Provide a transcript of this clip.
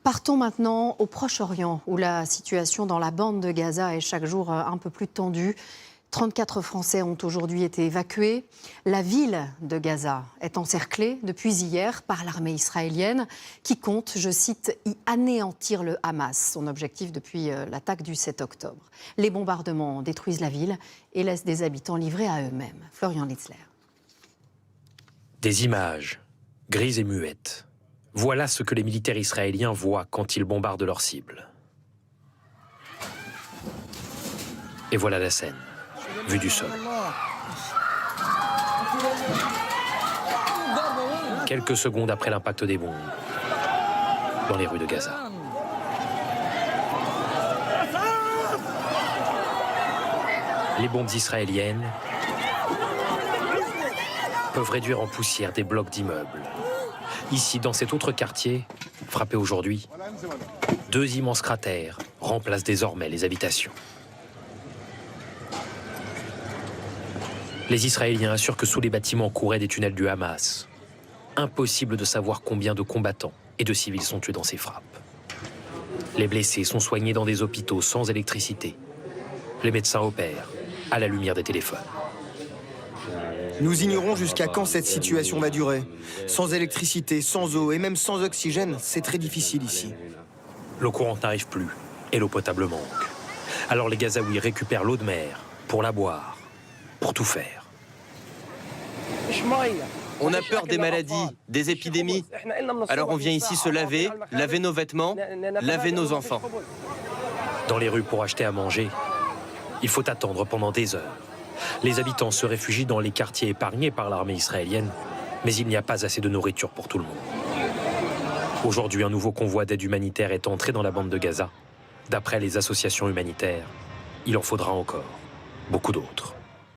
Partons maintenant au Proche-Orient, où la situation dans la bande de Gaza est chaque jour un peu plus tendue. 34 Français ont aujourd'hui été évacués. La ville de Gaza est encerclée depuis hier par l'armée israélienne qui compte, je cite, y anéantir le Hamas, son objectif depuis l'attaque du 7 octobre. Les bombardements détruisent la ville et laissent des habitants livrés à eux-mêmes. Florian Litzler. Des images, grises et muettes. Voilà ce que les militaires israéliens voient quand ils bombardent leurs cibles. Et voilà la scène, vue du sol. Quelques secondes après l'impact des bombes, dans les rues de Gaza. Les bombes israéliennes peuvent réduire en poussière des blocs d'immeubles. Ici, dans cet autre quartier, frappé aujourd'hui, 2 immenses cratères remplacent désormais les habitations. Les Israéliens assurent que sous les bâtiments couraient des tunnels du Hamas. Impossible de savoir combien de combattants et de civils sont tués dans ces frappes. Les blessés sont soignés dans des hôpitaux sans électricité. Les médecins opèrent à la lumière des téléphones. Nous ignorons jusqu'à quand cette situation va durer. Sans électricité, sans eau et même sans oxygène, c'est très difficile ici. L'eau courante n'arrive plus et l'eau potable manque. Alors les Gazaouis récupèrent l'eau de mer pour la boire, pour tout faire. On a peur des maladies, des épidémies. Alors on vient ici se laver, laver nos vêtements, laver nos enfants. Dans les rues pour acheter à manger, il faut attendre pendant des heures. Les habitants se réfugient dans les quartiers épargnés par l'armée israélienne, mais il n'y a pas assez de nourriture pour tout le monde. Aujourd'hui, un nouveau convoi d'aide humanitaire est entré dans la bande de Gaza. D'après les associations humanitaires, il en faudra encore beaucoup d'autres.